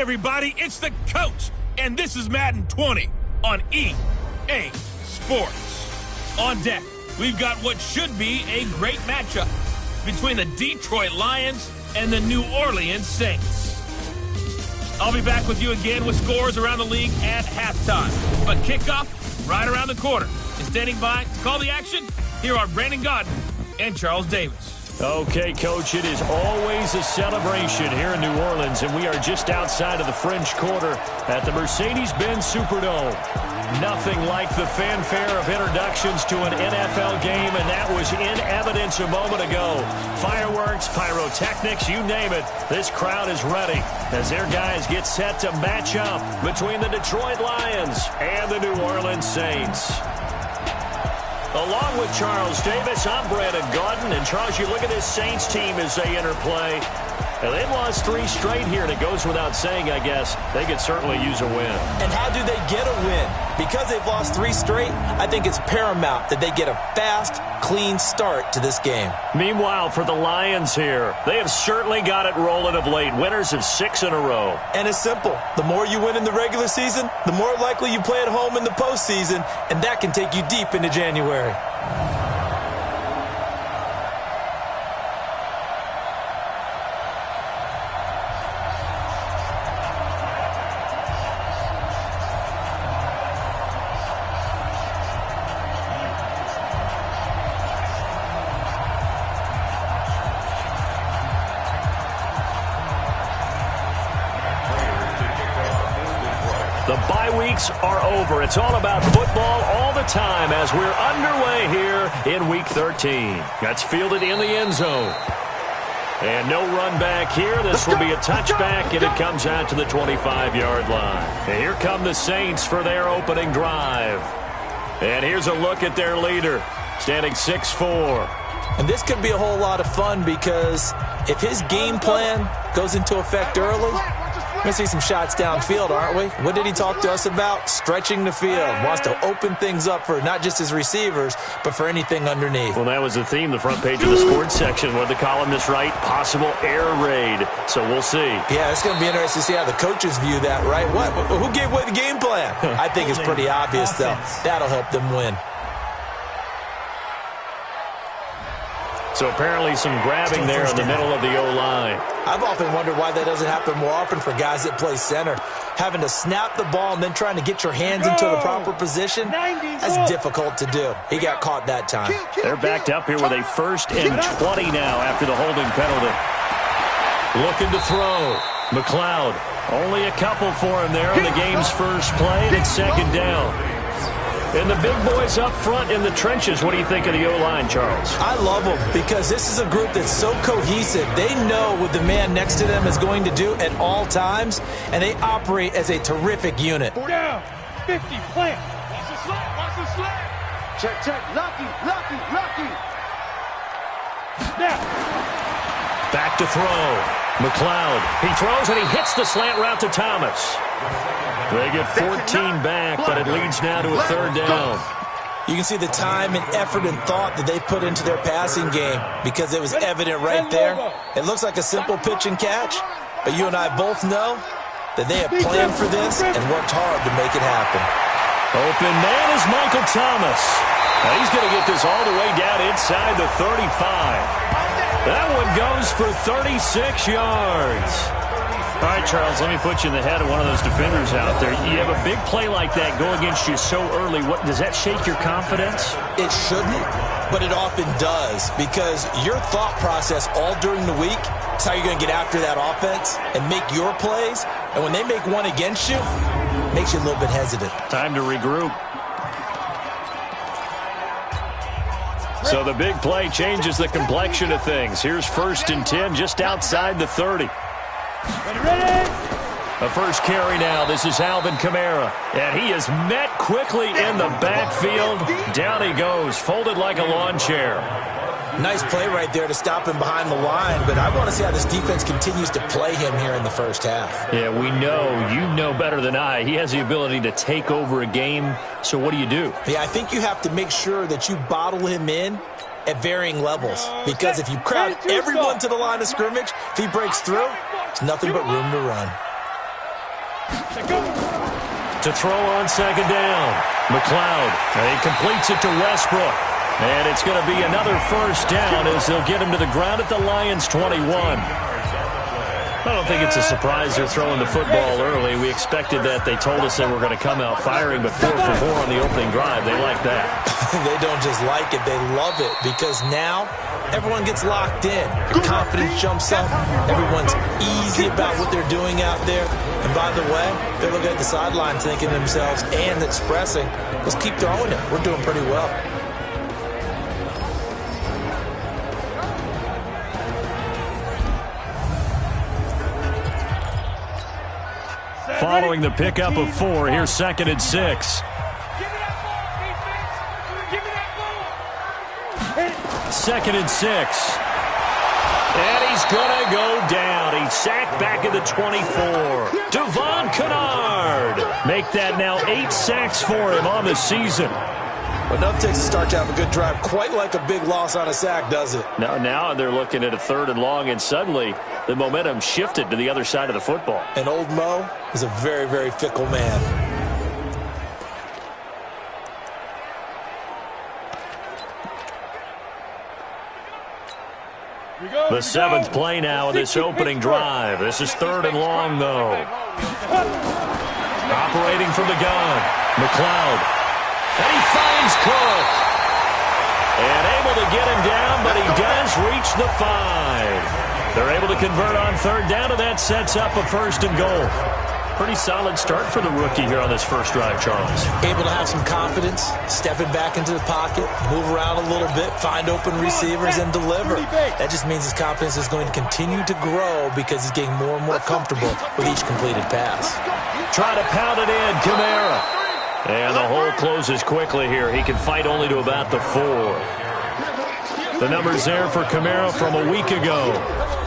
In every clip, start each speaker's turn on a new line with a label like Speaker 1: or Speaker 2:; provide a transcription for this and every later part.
Speaker 1: everybody, it's the coach, and this is Madden 20 on EA Sports. On deck, we've got what should be a great matchup between the Detroit Lions and the New Orleans Saints. I'll be back with you again with scores around the league at halftime. But kickoff right around the corner. And standing by to call the action, here are Brandon Godden and Charles Davis.
Speaker 2: Okay, Coach, it is always a celebration here in New Orleans, and we are just outside of the French Quarter at the Mercedes-Benz Superdome. Nothing like the fanfare of introductions to an NFL game, and that was in evidence a moment ago. Fireworks, pyrotechnics, you name it. This crowd is ready as their guys get set to match up between the Detroit Lions and the New Orleans Saints. Along with Charles Davis, I'm Brandon Godden. And, Charles, you look at this Saints team as they interplay. And they've lost 3 straight here, and it goes without saying, I guess, they could certainly use a win.
Speaker 3: And how do they get a win? Because they've lost 3 straight, I think it's paramount that they get a fast, clean start to this game.
Speaker 2: Meanwhile, for the Lions here, they have certainly got it rolling of late. Winners of 6 in a row.
Speaker 3: And it's simple. The more you win in the regular season, the more likely you play at home in the postseason, and that can take you deep into January.
Speaker 2: The bye weeks are over. It's all about football all the time as we're underway here in Week 13. That's fielded in the end zone. And no run back here. This will be a touchback, and it comes out to the 25-yard line. And here come the Saints for their opening drive. And here's a look at their leader, standing 6'4".
Speaker 3: And this could be a whole lot of fun because if his game plan goes into effect early, we're going to see some shots downfield, aren't we? What did he talk to us about? Stretching the field. Wants to open things up for not just his receivers, but for anything underneath.
Speaker 2: Well, that was the theme, the front page of the sports section. What the columnists write, possible air raid. So we'll see.
Speaker 3: Yeah, it's going to be interesting to see how the coaches view that, right? What? Who gave away the game plan? I think it's pretty obvious, though. That'll help them win.
Speaker 2: So apparently some grabbing there in the middle of the O-line.
Speaker 3: I've often wondered why that doesn't happen more often for guys that play center. Having to snap the ball and then trying to get your hands into the proper position, that's difficult to do. He got caught that time.
Speaker 2: They're backed up here with a 1st and 20 now after the holding penalty. Looking to throw. McLeod. Only a couple for him there on the game's first play, and it's 2nd down. And the big boys up front in the trenches. What do you think of the O-line, Charles?
Speaker 3: I love them because this is a group that's so cohesive. They know what the man next to them is going to do at all times, and they operate as a terrific unit.
Speaker 4: 4 down, 50, plant. Watch the slap, watch the slap. Check, lucky. Snap.
Speaker 2: Back to throw. McLeod. He throws and he hits the slant route to Thomas. They get 14 back, but it leads now to a 3rd down.
Speaker 3: You can see the time and effort and thought that they put into their passing game because it was evident right there. It looks like a simple pitch and catch, but you and I both know that they have planned for this and worked hard to make it happen.
Speaker 2: Open man is Michael Thomas. Now he's going to get this all the way down inside the 35. That one goes for 36 yards. All right, Charles, let me put you in the head of one of those defenders out there. You have a big play like that go against you so early. What does that shake your confidence?
Speaker 3: It shouldn't, but it often does because your thought process all during the week is how you're going to get after that offense and make your plays. And when they make one against you, it makes you a little bit hesitant.
Speaker 2: Time to regroup. So the big play changes the complexion of things. Here's 1st and 10 just outside the 30.
Speaker 4: Ready?
Speaker 2: A first carry now. This is Alvin Kamara. And he is met quickly in the backfield. Down he goes, folded like a lawn chair.
Speaker 3: Nice play right there to stop him behind the line, but I want to see how this defense continues to play him here in the first half.
Speaker 2: Yeah, we know. You know better than I. He has the ability to take over a game. So what do you do?
Speaker 3: Yeah, I think you have to make sure that you bottle him in at varying levels. Because if you crowd everyone to the line of scrimmage, if he breaks through, it's nothing but room to run.
Speaker 2: To throw on second down. McLeod. He completes it to Westbrook. And it's going to be another first down as they'll get him to the ground at the Lions' 21. I don't think it's a surprise they're throwing the football early. We expected that. They told us they were going to come out firing, but 4 for 4 on the opening drive. They like that.
Speaker 3: They don't just like it, they love it, because now everyone gets locked in. Your confidence jumps up. Everyone's easy about what they're doing out there. And by the way, they're looking at the sideline thinking to themselves and expressing, let's keep throwing it. We're doing pretty well.
Speaker 2: Following the pickup of 4, here's 2nd and 6. 2nd and 6. And he's going to go down. He's sacked back at the 24. Devon Kennard. Make that now 8 sacks for him on the season.
Speaker 3: Well, enough takes to start to have a good drive. Quite like a big loss on a sack, does it?
Speaker 2: Now they're looking at a 3rd and long, and suddenly the momentum shifted to the other side of the football.
Speaker 3: And old Mo is a very, very fickle man.
Speaker 2: The 7th play now of this opening drive. This is 3rd and long, though. Operating from the gun, McLeod. And he finds Cook. And able to get him down, but he does reach the 5. They're able to convert on 3rd down, and that sets up a 1st and goal. Pretty solid start for the rookie here on this first drive, Charles.
Speaker 3: Able to have some confidence, stepping back into the pocket, move around a little bit, find open receivers, and deliver. That just means his confidence is going to continue to grow because he's getting more and more comfortable with each completed pass.
Speaker 2: Try to pound it in, Kamara. And the hole closes quickly here. He can fight only to about the 4. The numbers there for Kamara from a week ago.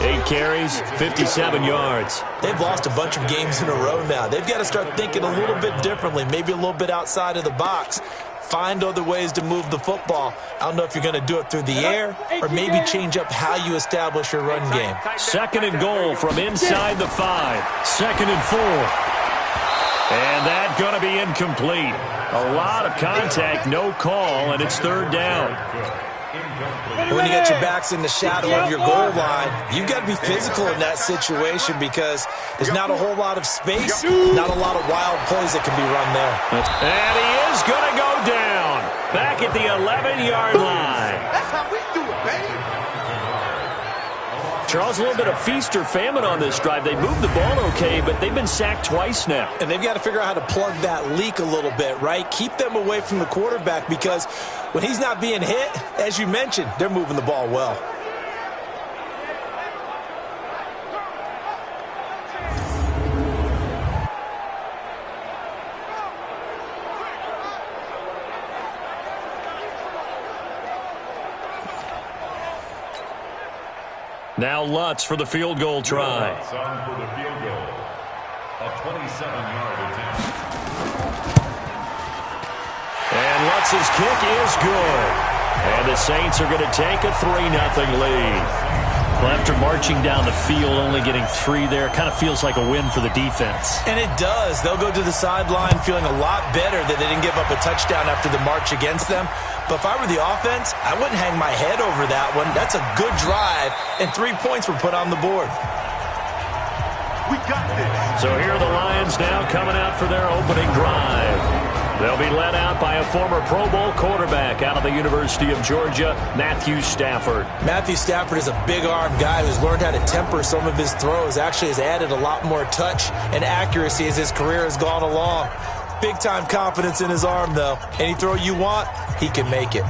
Speaker 2: 8 carries, 57 yards.
Speaker 3: They've lost a bunch of games in a row now. They've got to start thinking a little bit differently, maybe a little bit outside of the box. Find other ways to move the football. I don't know if you're going to do it through the air or maybe change up how you establish your run game.
Speaker 2: 2nd and goal from inside the 5. 2nd and 4. And that's going to be incomplete. A lot of contact, no call, and it's 3rd down.
Speaker 3: When you got your backs in the shadow of your goal line, you've got to be physical in that situation because there's not a whole lot of space, not a lot of wild plays that can be run there.
Speaker 2: And he is going to go down. Back at the 11-yard line.
Speaker 4: That's how we do it, baby.
Speaker 2: Charles, a little bit of feast or famine on this drive. They moved the ball okay, but they've been sacked twice now.
Speaker 3: And they've got to figure out how to plug that leak a little bit, right? Keep them away from the quarterback because when he's not being hit, as you mentioned, they're moving the ball well.
Speaker 2: Now Lutz for the field goal try.
Speaker 5: Lutz on for the field goal. A 27-yard attempt.
Speaker 2: And Lutz's kick is good. And the Saints are going to take a 3-0 lead. Well, after marching down the field, only getting 3 there, kind of feels like a win for the defense.
Speaker 3: And it does. They'll go to the sideline feeling a lot better that they didn't give up a touchdown after the march against them. But if I were the offense, I wouldn't hang my head over that one. That's a good drive, and 3 points were put on the board.
Speaker 4: We got this.
Speaker 2: So here are the Lions now coming out for their opening drive. They'll be led out by a former Pro Bowl quarterback out of the University of Georgia, Matthew Stafford.
Speaker 3: Matthew Stafford is a big-armed guy who's learned how to temper some of his throws, actually has added a lot more touch and accuracy as his career has gone along. Big-time confidence in his arm, though. Any throw you want, he can make it.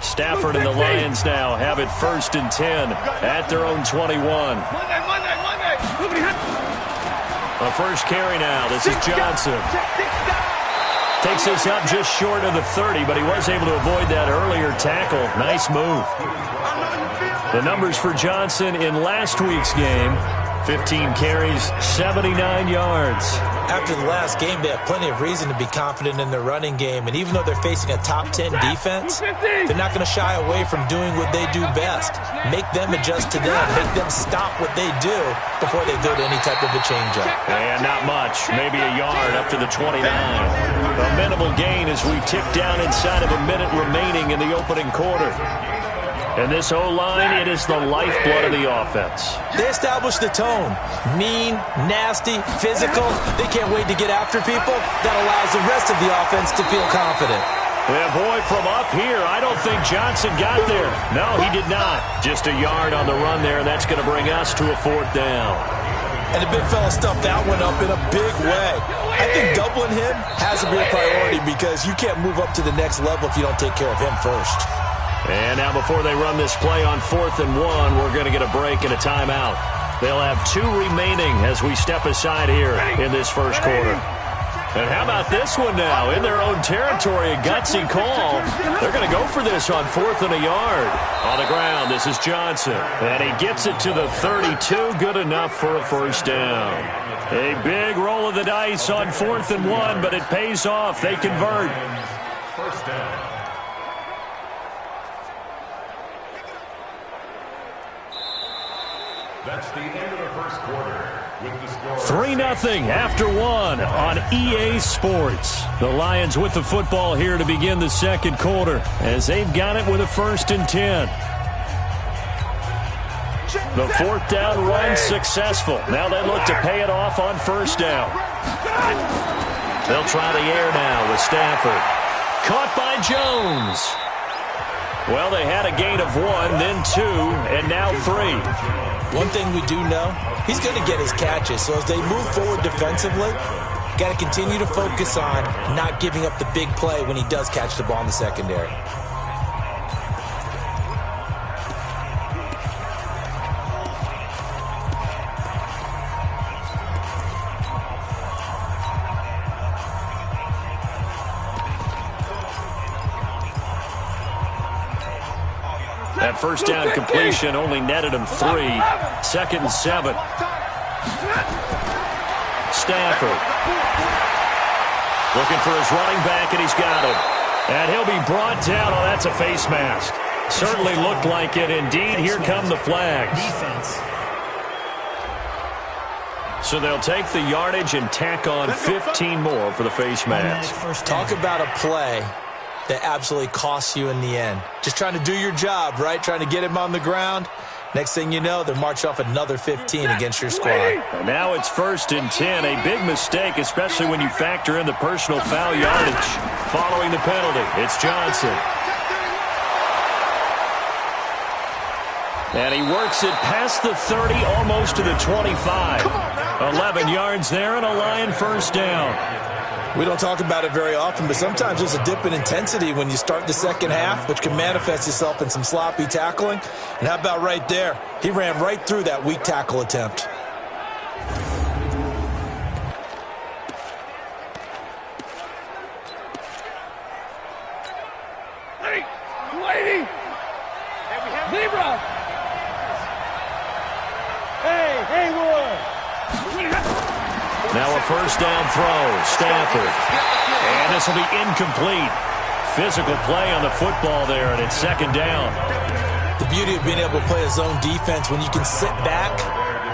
Speaker 2: Stafford and the Lions now have it 1st and 10 at their own 21.
Speaker 4: Monday.
Speaker 2: A first carry now. This is Johnson. Takes this up just short of the 30, but he was able to avoid that earlier tackle. Nice move. The numbers for Johnson in last week's game: 15 carries, 79 yards.
Speaker 3: After the last game, they have plenty of reason to be confident in their running game. And even though they're facing a top 10 defense, they're not going to shy away from doing what they do best. Make them adjust to them. Make them stop what they do before they go to any type of a changeup.
Speaker 2: And not much. Maybe a yard up to the 29. A minimal gain as we tick down inside of a minute remaining in the opening quarter. And this O-line, it is the lifeblood of the offense.
Speaker 3: They establish the tone. Mean, nasty, physical. They can't wait to get after people. That allows the rest of the offense to feel confident.
Speaker 2: Yeah, boy, from up here, I don't think Johnson got there. No, he did not. Just a yard on the run there, and that's going to bring us to a 4th down.
Speaker 3: And the big fella stuffed that one up in a big way. I think doubling him has to be a priority because you can't move up to the next level if you don't take care of him first.
Speaker 2: And now before they run this play on 4th and 1, we're going to get a break and a timeout. They'll have 2 remaining as we step aside here in this first quarter. And how about this one now? In their own territory, a gutsy call. They're going to go for this on 4th and a yard. On the ground, this is Johnson. And he gets it to the 32. Good enough for a first down. A big roll of the dice on 4th and 1, but it pays off. They convert.
Speaker 5: First down. That's the end of the first quarter with the score
Speaker 2: 3-0 after 1 on EA Sports. The Lions with the football here to begin the second quarter as they've got it with a 1st and 10. The 4th down run successful. Now they look to pay it off on 1st down. They'll try the air now with Stafford. Caught by Jones. Well, they had a gain of 1, then 2, and now 3.
Speaker 3: One thing we do know, he's going to get his catches. So as they move forward defensively, got to continue to focus on not giving up the big play when he does catch the ball in the secondary.
Speaker 2: That first down completion only netted him 3. 2nd and 7. Stafford. Looking for his running back, and he's got him. And he'll be brought down. Oh, that's a face mask. Certainly looked like it. Indeed, here come the flags. So they'll take the yardage and tack on 15 more for the face mask.
Speaker 3: Talk about a play that absolutely costs you in the end. Just trying to do your job, right? Trying to get him on the ground. Next thing you know, they're marching off another 15 against your squad.
Speaker 2: And now it's 1st and 10. A big mistake, especially when you factor in the personal foul yardage. Following the penalty, it's Johnson. And he works it past the 30, almost to the 25. 11 yards there and a Lion 1st down.
Speaker 3: We don't talk about it very often, but sometimes there's a dip in intensity when you start the second half, which can manifest itself in some sloppy tackling. And how about right there? He ran right through that weak tackle attempt.
Speaker 4: Hey, lady! Libra! Hey, Haywood!
Speaker 2: Now a 1st down throw. Stafford. And this will be incomplete. Physical play on the football there, and it's 2nd down.
Speaker 3: The beauty of being able to play a zone defense when you can sit back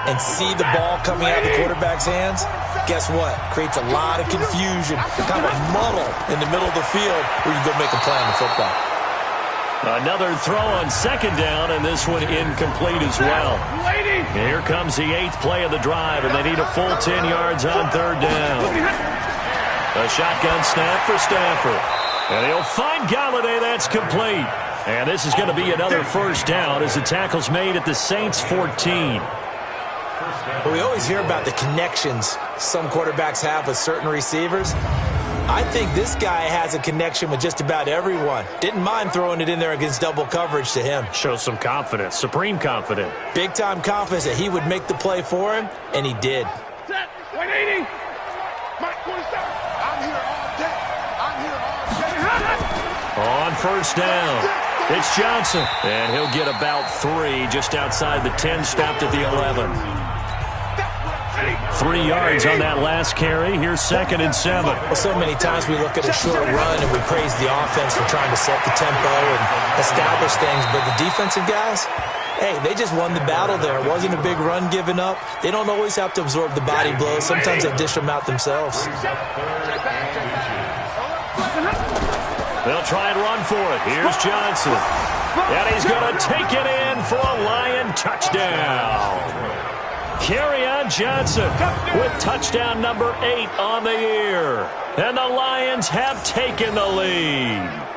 Speaker 3: and see the ball coming out of the quarterback's hands, guess what? Creates a lot of confusion, kind of a muddle in the middle of the field where you go make a play on the football.
Speaker 2: Another throw on 2nd down, and this one incomplete as well. Here comes the 8th play of the drive, and they need a full 10 yards on 3rd down. A shotgun snap for Stafford. And he'll find Galladay. That's complete. And this is going to be another 1st down as the tackle's made at the Saints' 14.
Speaker 3: But we always hear about the connections some quarterbacks have with certain receivers. I think this guy has a connection with just about everyone. Didn't mind throwing it in there against double coverage to him.
Speaker 2: Shows some confidence, supreme confidence.
Speaker 3: Big-time confidence that he would make the play for him, and he did.
Speaker 4: Set, 180. Mike, I'm here all day. I'm here all day.
Speaker 2: On 1st down, it's Johnson. And he'll get about 3 just outside the 10, stopped at the 11. 3 yards on that last carry. Here's 2nd and 7.
Speaker 3: Well, so many times we look at a short run and we praise the offense for trying to set the tempo and establish things, but the defensive guys, hey, they just won the battle there. It wasn't a big run given up. They don't always have to absorb the body blows. Sometimes they dish them out themselves.
Speaker 2: They'll try and run for it. Here's Johnson. And he's going to take it in for a Lion touchdown. Kerryon Johnson with touchdown number 8 on the year. And the Lions have taken the lead.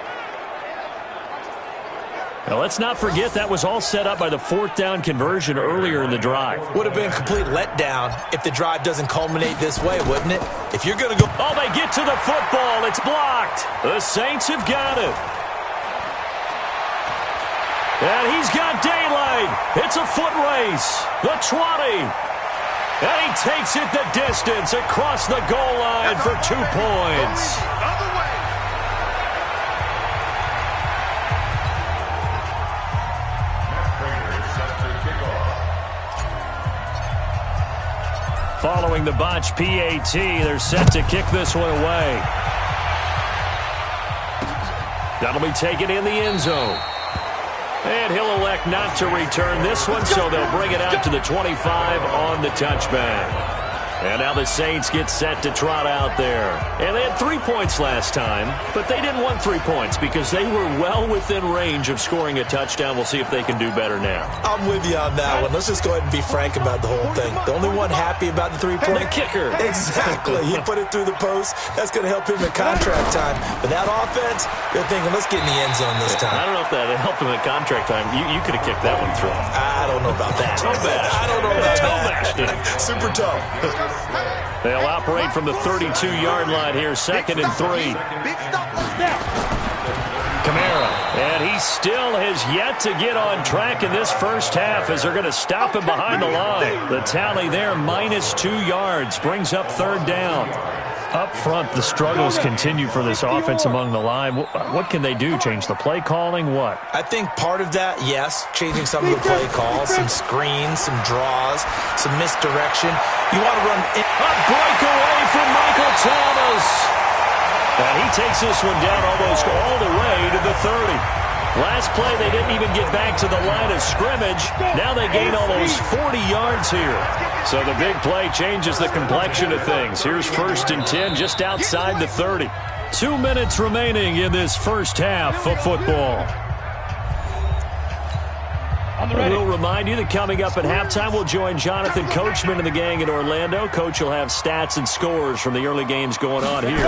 Speaker 2: Now, let's not forget that was all set up by the 4th down conversion earlier in the drive.
Speaker 3: Would have been a complete letdown if the drive doesn't culminate this way, wouldn't it? If you're going to go...
Speaker 2: Oh, they get to the football. It's blocked. The Saints have got it. And he's got daylight. It's a foot race. The 20. And he takes it the distance across the goal line for 2 points. Following the botch PAT, they're set to kick this one away. That'll be taken in the end zone. And he'll elect not to return this one, so they'll bring it out to the 25 on the touchback. And now the Saints get set to trot out there. And they had 3 points last time, but they didn't want 3 points because they were well within range of scoring a touchdown. We'll see if they can do better now.
Speaker 3: I'm with you on that one. Let's just go ahead and be frank about the whole thing. The only one happy about the 3-point...
Speaker 2: The kicker.
Speaker 3: Exactly. He put it through the post. That's going to help him in contract time. But that offense, they're thinking, let's get in the end zone this time.
Speaker 2: I don't know if that helped him in contract time. You could have kicked that one through.
Speaker 3: I don't know about that.
Speaker 2: I don't know about that.
Speaker 3: Super tough.
Speaker 2: They'll operate from the 32-yard line here, 2nd and 3. Kamara, and he still has yet to get on track in this first half as they're going to stop him behind the line. The tally there, -2 yards, brings up 3rd down. Up front, the struggles continue for this offense among the line. What can they do? Change the play calling? What?
Speaker 3: I think part of that, yes, changing some of the play calls, some screens, some draws, some misdirection. You want to run
Speaker 2: a breakaway from Michael Thomas. And he takes this one down almost all the way to the 30. Last play, they didn't even get back to the line of scrimmage. Now they gain almost 40 yards here. So the big play changes the complexion of things. Here's 1st and 10 just outside the 30. 2 minutes remaining in this first half of football. We'll remind you that coming up at halftime, we'll join Jonathan Coachman and the gang in Orlando. Coach will have stats and scores from the early games going on here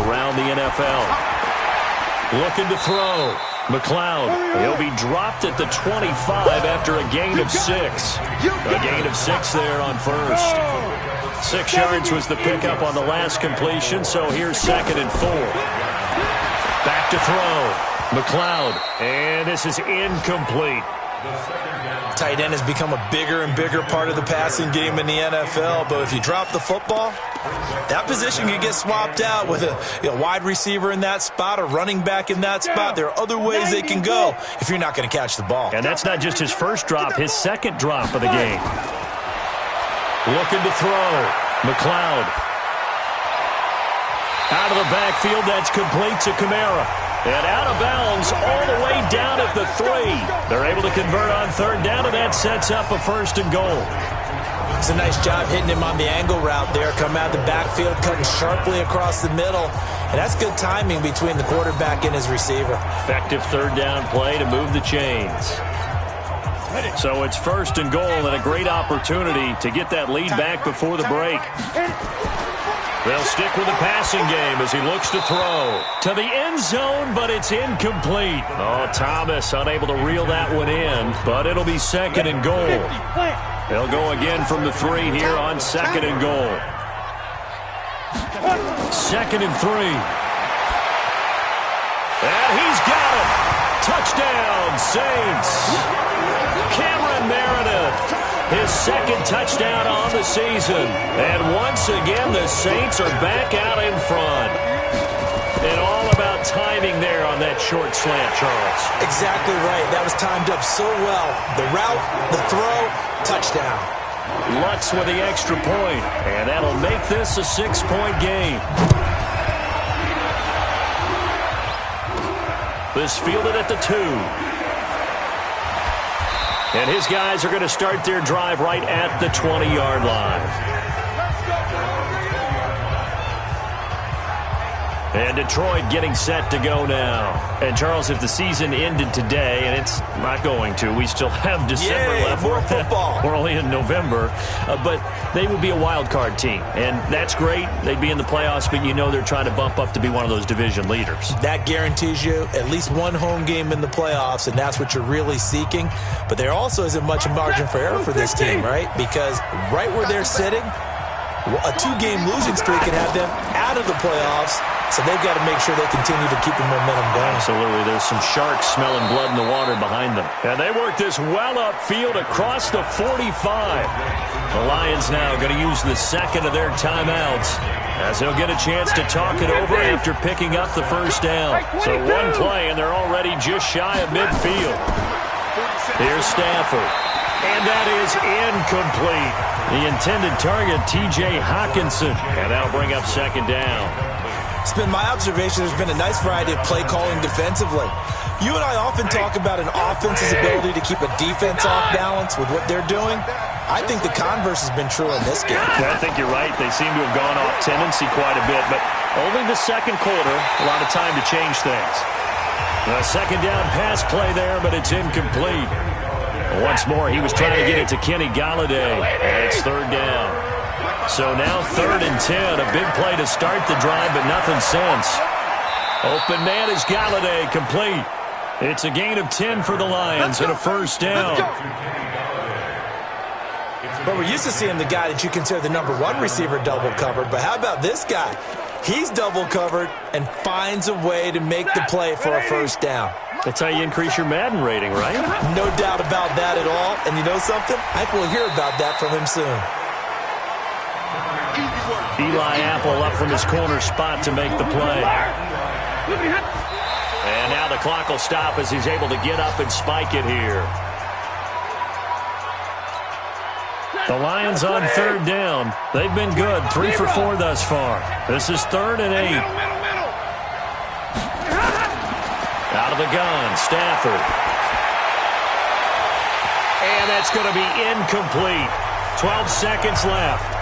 Speaker 2: around the NFL. Looking to throw. McLeod, he'll be dropped at the 25 after a gain of 6. A gain of 6 there on 1st. 6 yards was the pickup on the last completion, so here's 2nd and 4. Back to throw. McLeod, and this is incomplete.
Speaker 3: Tight end has become a bigger and bigger part of the passing game in the NFL, but if you drop the football, that position can get swapped out with a wide receiver in that spot, a running back in that spot. There are other ways they can go if you're not going to catch the ball.
Speaker 2: And that's not just his first drop, his 2nd drop of the game. Looking to throw. McLeod. Out of the backfield, that's complete to Kamara. And out of bounds all the way down at the 3. They're able to convert on 3rd down, and that sets up a 1st and goal.
Speaker 3: It's a nice job hitting him on the angle route there. Come out of the backfield, cutting sharply across the middle. And that's good timing between the quarterback and his receiver.
Speaker 2: Effective 3rd down play to move the chains. So it's 1st and goal, and a great opportunity to get that lead back before the break. They'll stick with the passing game as he looks to throw. To the end zone, but it's incomplete. Oh, Thomas unable to reel that one in, but it'll be 2nd and goal. They'll go again from the 3 here on 2nd and goal. 2nd and 3. And he's got it. Touchdown, Saints. Cameron Meredith. His 2nd touchdown on the season. And once again, the Saints are back out in front. And all about timing there on that short slant, Charles.
Speaker 3: Exactly right. That was timed up so well. The route, the throw, touchdown.
Speaker 2: Lutz with the extra point, and that'll make this a 6-point game. This fielded at the 2. And his guys are going to start their drive right at the 20-yard line. And Detroit getting set to go now.
Speaker 1: And, Charles, if the season ended today, and it's not going to, we still have December left.
Speaker 3: More football.
Speaker 1: We're only in November. But they would be a wild card team. And that's great. They'd be in the playoffs, but you know they're trying to bump up to be one of those division leaders.
Speaker 3: That guarantees you at least one home game in the playoffs, and that's what you're really seeking. But there also isn't much margin for error for this team, right? Because right where they're sitting, a 2-game losing streak can have them out of the playoffs. So they've got to make sure they continue to keep the momentum going.
Speaker 2: Absolutely. There's some sharks smelling blood in the water behind them. And they work this well upfield across the 45. The Lions now going to use the second of their timeouts as they'll get a chance to talk it over after picking up the first down. So one play, and they're already just shy of midfield. Here's Stafford. And that is incomplete. The intended target, T.J. Hawkinson. And that'll bring up second down.
Speaker 3: It's been my observation there's been a nice variety of play calling defensively. You and I often talk about an offense's ability to keep a defense off balance with what they're doing. I think the converse has been true in this game.
Speaker 2: I think you're right. They seem to have gone off tendency quite a bit, but only the second quarter, a lot of time to change things. A second down pass play there, but it's incomplete. Once more, he was trying to get it to Kenny Galladay, and it's third down. So now 3rd and 10, a big play to start the drive, but nothing since. Open man is Galladay, complete. It's a gain of 10 for the Lions and a first down.
Speaker 3: But we're used to seeing the guy that you consider the number 1 receiver double covered, but how about this guy? He's double covered and finds a way to make the play for a first down.
Speaker 2: That's how you increase your Madden rating, right?
Speaker 3: No doubt about that at all. And you know something? I think we'll hear about that from him soon.
Speaker 2: Eli Apple up from his corner spot to make the play. And now the clock will stop as he's able to get up and spike it here. The Lions on 3rd down. They've been good, 3 for 4 thus far. This is 3rd and 8. Out of the gun, Stafford. And that's going to be incomplete. 12 seconds left.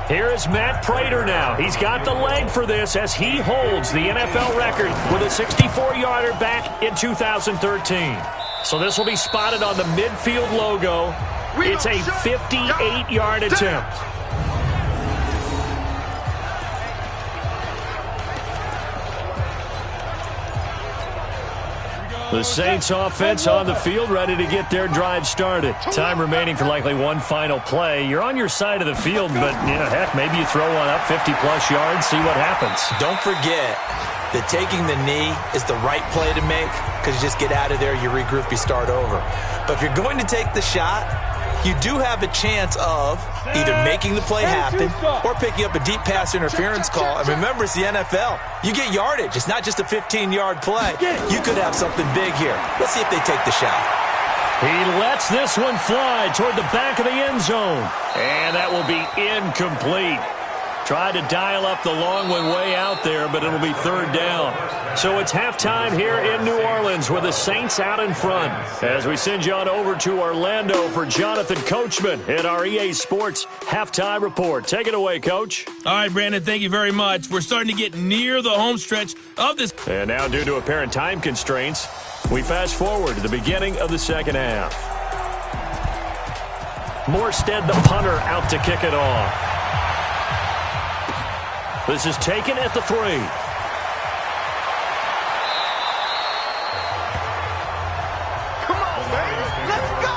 Speaker 2: Here is Matt Prater now. He's got the leg for this as he holds the NFL record with a 64-yarder back in 2013. So this will be spotted on the midfield logo. It's a 58-yard attempt. The Saints offense on the field, ready to get their drive started. Time remaining for likely one final play. You're on your side of the field, but, you know, heck, maybe you throw one up 50-plus yards, see what happens.
Speaker 3: Don't forget that taking the knee is the right play to make because you just get out of there, you regroup, you start over. But if you're going to take the shot, you do have a chance of either making the play happen or picking up a deep pass interference call. And remember, it's the NFL. You get yardage. It's not just a 15-yard play. You could have something big here. Let's see if they take the shot.
Speaker 2: He lets this one fly toward the back of the end zone. And that will be incomplete. Tried to dial up the long one way out there, but it'll be 3rd down. So it's halftime here in New Orleans with the Saints out in front. As we send you on over to Orlando for Jonathan Coachman at our EA Sports Halftime Report. Take it away, Coach.
Speaker 1: All right, Brandon, thank you very much. We're starting to get near the home stretch of this.
Speaker 2: And now, due to apparent time constraints, we fast forward to the beginning of the second half. Morstead, the punter, out to kick it off. This is taken at the 3.
Speaker 4: Come on, baby. Let's go.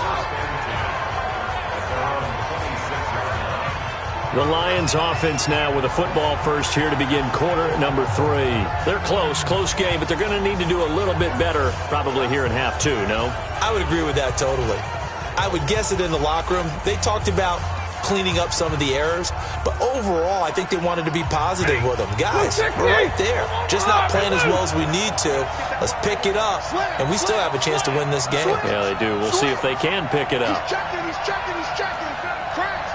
Speaker 2: The Lions offense now with a football first here to begin quarter number 3. They're close game, but they're going to need to do a little bit better probably here in half 2, no?
Speaker 3: I would agree with that totally. I would guess it in the locker room. They talked about cleaning up some of the errors, but overall, I think they wanted to be positive with them. Guys, we're right there. Just not playing as well as we need to. Let's pick it up, and we still have a chance to win this game.
Speaker 2: Yeah, they do. We'll see if they can pick it up.
Speaker 4: He's checking. Cracks.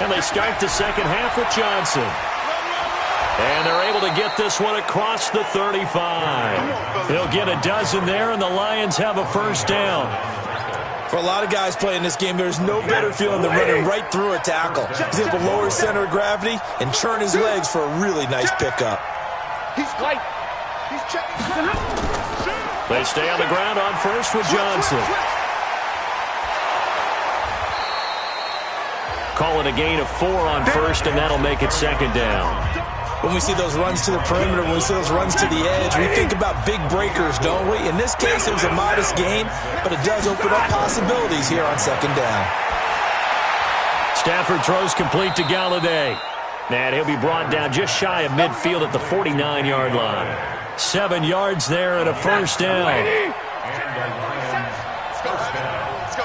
Speaker 2: And they start the second half with Johnson. And they're able to get this one across the 35. They'll get a dozen there, and the Lions have a first down.
Speaker 3: For a lot of guys playing this game, there's no better feeling than running right through a tackle. He's able to lower his center of gravity and churn his legs for a really nice pickup.
Speaker 4: He's light. He's checking.
Speaker 2: They stay on the ground on first with Johnson. Call it a gain of 4 on first, and that'll make it second down.
Speaker 3: When we see those runs to the perimeter, when we see those runs to the edge, we think about big breakers, don't we? In this case, it was a modest gain, but it does open up possibilities here on second down.
Speaker 2: Stafford throws complete to Galladay. And he'll be brought down just shy of midfield at the 49-yard line. 7 yards there and a first down.
Speaker 4: Let's go,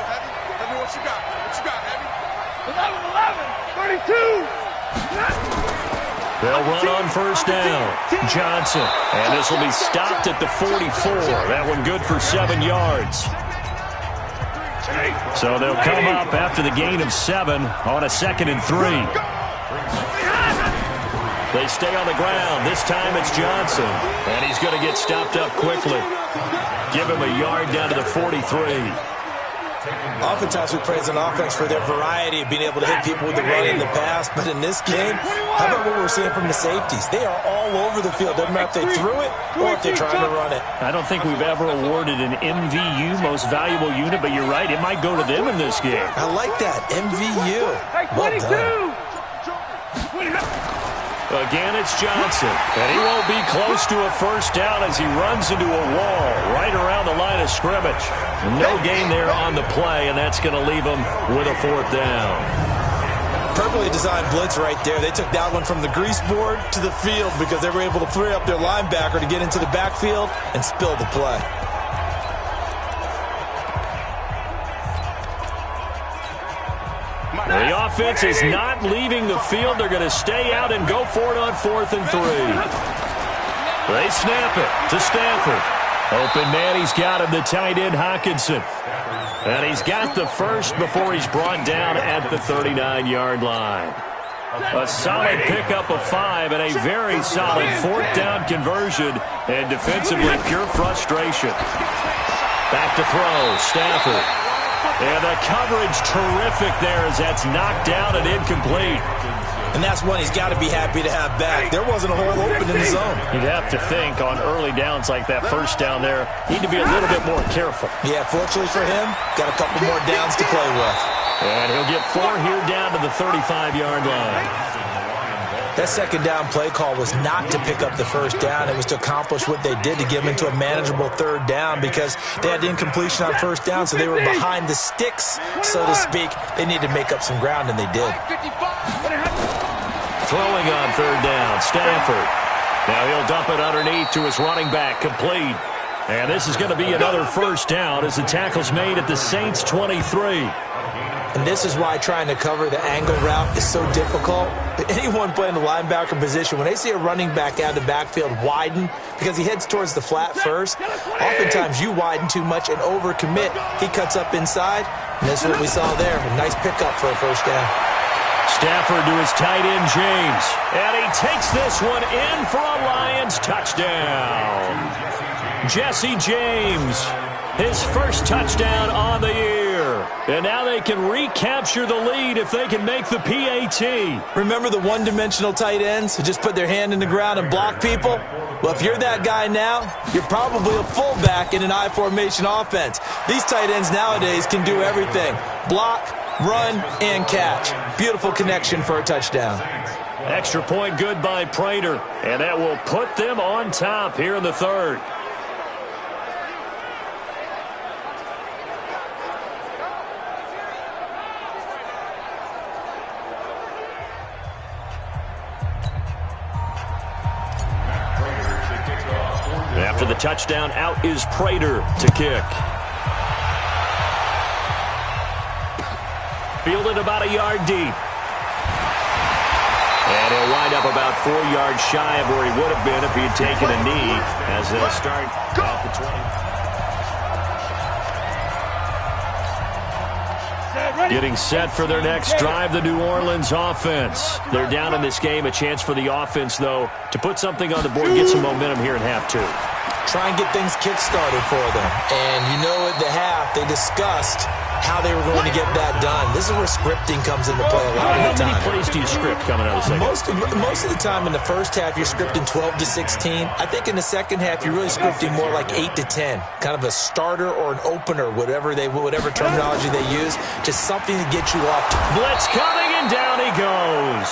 Speaker 4: Heavy. Let me what you got. What you got, Heavy? 11, 32.
Speaker 2: They'll run on first down. Johnson. And this will be stopped at the 44. That one good for 7 yards. So they'll come up after the gain of 7 on a 2nd and 3. They stay on the ground. This time it's Johnson. And he's going to get stopped up quickly. Give him a yard down to the 43.
Speaker 3: Oftentimes we praise an offense for their variety of being able to hit people with the run in the pass, but in this game, how about what we're seeing from the safeties? They are all over the field. Doesn't matter if they threw it or if they're trying to run it.
Speaker 2: I don't think we've ever awarded an MVU, most valuable unit, but you're right, it might go to them in this game.
Speaker 3: I like that, MVU. Well done.
Speaker 2: Again, it's Johnson, and he won't be close to a first down as he runs into a wall right around the line of scrimmage. No gain there on the play, and that's going to leave him with a 4th down.
Speaker 3: Perfectly designed blitz right there. They took that one from the grease board to the field because they were able to free up their linebacker to get into the backfield and spill the play.
Speaker 2: The offense is not leaving the field. They're going to stay out and go for it on 4th and 3. They snap it to Stafford. Open man, he's got him, the tight end Hockenson. And he's got the first before he's brought down at the 39-yard line. A solid pickup of 5 and a very solid 4th down conversion. And defensively, pure frustration. Back to throw, Stafford. And the coverage terrific there as that's knocked down and incomplete.
Speaker 3: And that's one he's got to be happy to have back. There wasn't a hole open in the zone.
Speaker 2: You'd have to think on early downs like that first down there, need to be a little bit more careful.
Speaker 3: Yeah, fortunately for him, got a couple more downs to play with.
Speaker 2: And he'll get 4 here down to the 35-yard line.
Speaker 3: That second down play call was not to pick up the first down. It was to accomplish what they did to get them into a manageable 3rd down because they had incompletion on first down, so they were behind the sticks, so to speak. They needed to make up some ground, and they did.
Speaker 2: Throwing on 3rd down, Stafford. Now he'll dump it underneath to his running back, complete. And this is going to be another first down as the tackle's made at the Saints' 23.
Speaker 3: And this is why trying to cover the angle route is so difficult. Anyone playing the linebacker position, when they see a running back out of the backfield widen, because he heads towards the flat first, oftentimes you widen too much and overcommit. He cuts up inside, and this is what we saw there. A nice pickup for a first down.
Speaker 2: Stafford to his tight end, James. And he takes this one in for a Lions touchdown. Jesse James, his first touchdown on the year. And now they can recapture the lead if they can make the PAT.
Speaker 3: Remember the one-dimensional tight ends who just put their hand in the ground and block people? Well, if you're that guy now, you're probably a fullback in an I-formation offense. These tight ends nowadays can do everything. Block, run, and catch. Beautiful connection for a touchdown.
Speaker 2: Extra point good by Prater. And that will put them on top here in the 3rd. touchdown. Out is Prater to kick. Fielded about a yard deep. And he'll wind up about 4 yards shy of where he would have been if he had taken a knee as they'll start at the 20. Getting set for their next drive, the New Orleans offense. They're down in this game. A chance for the offense, though, to put something on the board, get some momentum here in half two.
Speaker 3: Try and get things kick-started for them. And you know at the half, they discussed how they were going to get that done. This is where scripting comes into play a lot of the time.
Speaker 2: How many plays do you script coming out of the second?
Speaker 3: Most of the time in the first half, you're scripting 12 to 16. I think in the second half, you're really scripting more like 8 to 10. Kind of a starter or an opener, whatever terminology they use. Just something to get you off to.
Speaker 2: Blitz coming, and down he goes.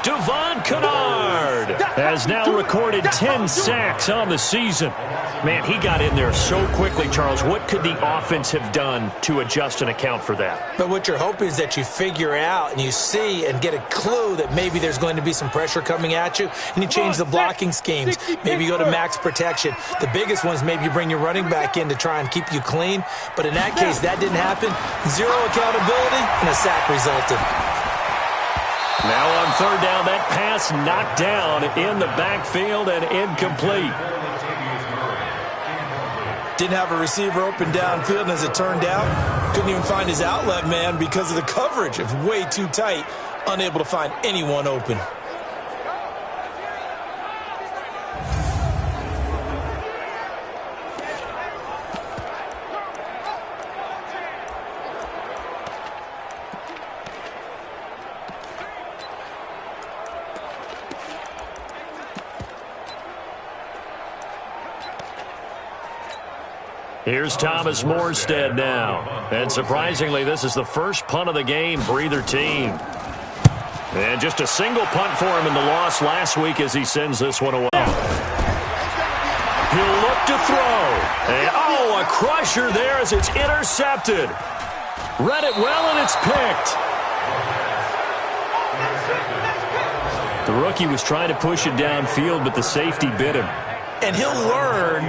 Speaker 2: Devon Kennard has now recorded 10 sacks on the season. Man, he got in there so quickly, Charles. What could the offense have done to adjust and account for that?
Speaker 3: But what you're hoping is that you figure out and you see and get a clue that maybe there's going to be some pressure coming at you, and you change the blocking schemes. Maybe you go to max protection. The biggest one is maybe you bring your running back in to try and keep you clean. But in that case, that didn't happen. Zero accountability, and a sack resulted.
Speaker 2: Now on third down, that pass knocked down in the backfield and incomplete.
Speaker 3: Didn't have a receiver open downfield, and as it turned out, couldn't even find his outlet man because of the coverage. It was way too tight, unable to find anyone open.
Speaker 2: Here's Thomas Morstead now. And surprisingly, this is the first punt of the game for either team. And just a single punt for him in the loss last week as he sends this one away. He'll look to throw. And, a crusher there as it's intercepted. Read it well, and it's picked. The rookie was trying to push it downfield, but the safety bit him.
Speaker 3: And he'll learn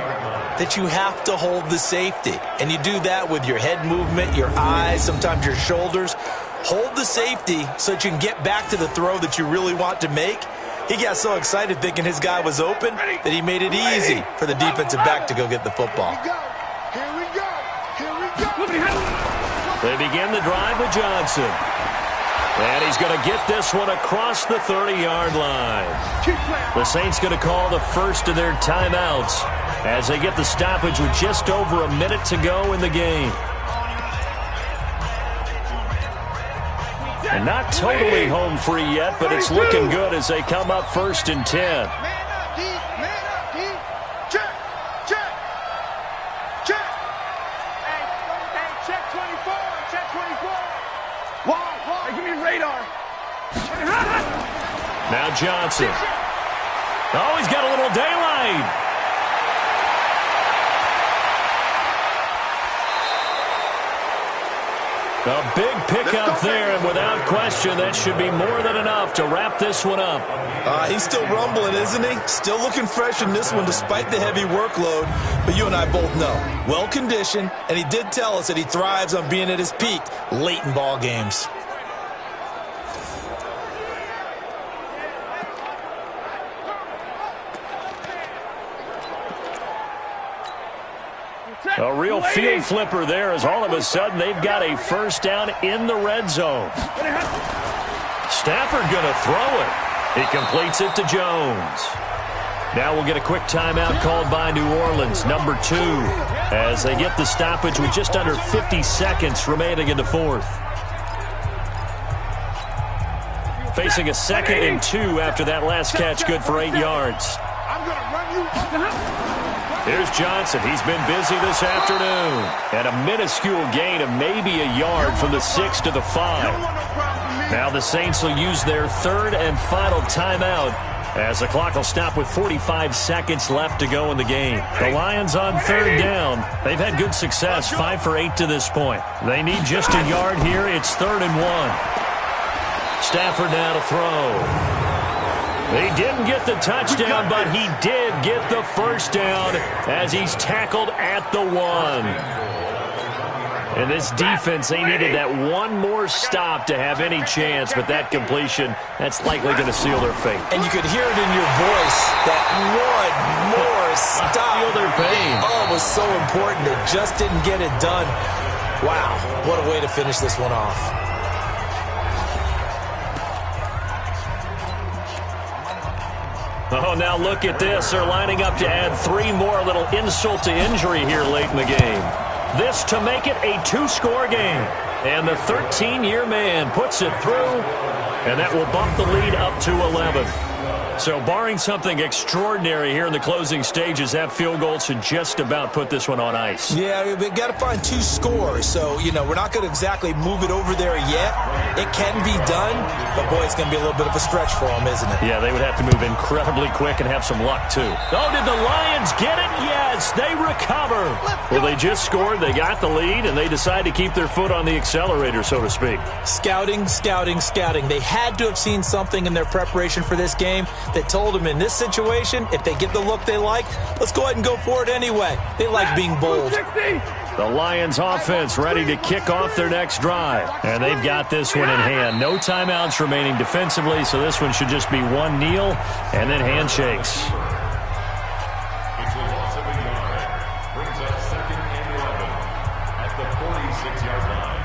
Speaker 3: that you have to hold the safety. And you do that with your head movement, your eyes, sometimes your shoulders. Hold the safety so that you can get back to the throw that you really want to make. He got so excited thinking his guy was open that he made it easy for the defensive back to go get the football.
Speaker 4: Here we go. Here we go.
Speaker 2: They begin the drive with Johnson. And he's going to get this one across the 30-yard line. The Saints going to call the first of their timeouts as they get the stoppage with just over a minute to go in the game. And not totally home free yet, but it's looking good as they come up 1st and 10.
Speaker 4: Man up, D. Man up, D. Check. Check. Check. Hey, check 24. Check 24. Why? Hey, give me radar.
Speaker 2: Now Johnson. Oh, he's got a little daylight. A big pickup there, and without question, that should be more than enough to wrap this one up.
Speaker 3: He's still rumbling, isn't he? Still looking fresh in this one despite the heavy workload. But you and I both know, well-conditioned, and he did tell us that he thrives on being at his peak late in ball games.
Speaker 2: A real field flipper there as all of a sudden they've got a first down in the red zone. Stafford going to throw it. He completes it to Jones. Now we'll get a quick timeout called by New Orleans, number 2, as they get the stoppage with just under 50 seconds remaining in the fourth. Facing a 2nd and 2 after that last catch, good for 8 yards.
Speaker 4: I'm going to run you.
Speaker 2: Here's Johnson. He's been busy this afternoon. And a minuscule gain of maybe a yard from the 6 to the 5. Now the Saints will use their 3rd and final timeout as the clock will stop with 45 seconds left to go in the game. The Lions on 3rd down. They've had good success, 5 for 8 to this point. They need just a yard here. It's 3rd and 1. Stafford now to throw. He didn't get the touchdown, but he did get the first down as he's tackled at the 1. And this defense, they needed that one more stop to have any chance, but that completion, that's likely going to seal their fate.
Speaker 3: And you could hear it in your voice, that one more stop.
Speaker 2: I feel their pain.
Speaker 3: Oh, it was so important. They just didn't get it done. Wow, what a way to finish this one off.
Speaker 2: Oh, now look at this. They're lining up to add 3 more, a little insult to injury here late in the game. This to make it a 2-score game. And the 13-year man puts it through, and that will bump the lead up to 11. So barring something extraordinary here in the closing stages, that field goal should just about put this one on ice.
Speaker 3: Yeah, we've got to find 2 scores. So, we're not going to exactly move it over there yet. It can be done, but, boy, it's going to be a little bit of a stretch for them, isn't it?
Speaker 2: Yeah, they would have to move incredibly quick and have some luck, too. Oh, did the Lions get it? Yes, they recover. Well, they just scored, they got the lead, and they decide to keep their foot on the accelerator, so to speak.
Speaker 3: Scouting, scouting, scouting. They had to have seen something in their preparation for this game that told them in this situation, if they get the look they like, let's go ahead and go for it anyway. They like being bold.
Speaker 2: The Lions offense ready to kick off their next drive. And they've got this one in hand. No timeouts remaining defensively, so this one should just be one kneel and then handshakes.
Speaker 5: It's a loss of a yard. Brings up 2nd and 11 at the 46-yard line.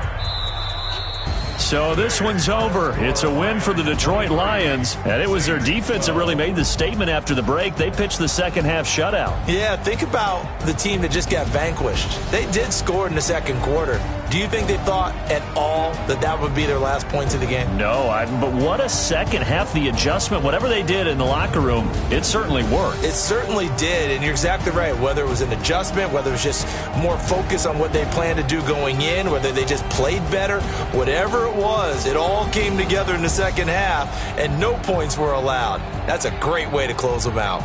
Speaker 2: So this one's over. It's a win for the Detroit Lions, and it was their defense that really made the statement after the break. They pitched the second-half shutout.
Speaker 3: Yeah, think about the team that just got vanquished. They did score in the second quarter. Do you think they thought at all that that would be their last points of the game?
Speaker 2: No, but what a second half. The adjustment, whatever they did in the locker room, it certainly worked.
Speaker 3: It certainly did, and you're exactly right. Whether it was an adjustment, whether it was just more focus on what they planned to do going in, whether they just played better, whatever it was, it all came together in the second half, and no points were allowed. That's a great way to close them out.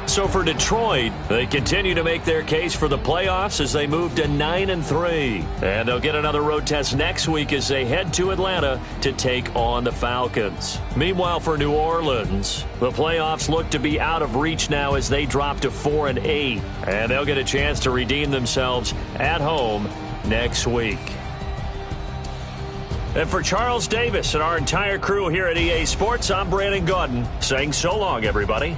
Speaker 2: So for Detroit, they continue to make their case for the playoffs as they move to 9-3. And they'll get another road test next week as they head to Atlanta to take on the Falcons. Meanwhile, for New Orleans, the playoffs look to be out of reach now as they drop to 4-8. And they'll get a chance to redeem themselves at home next week. And for Charles Davis and our entire crew here at EA Sports, I'm Brandon Gaudin saying so long, everybody.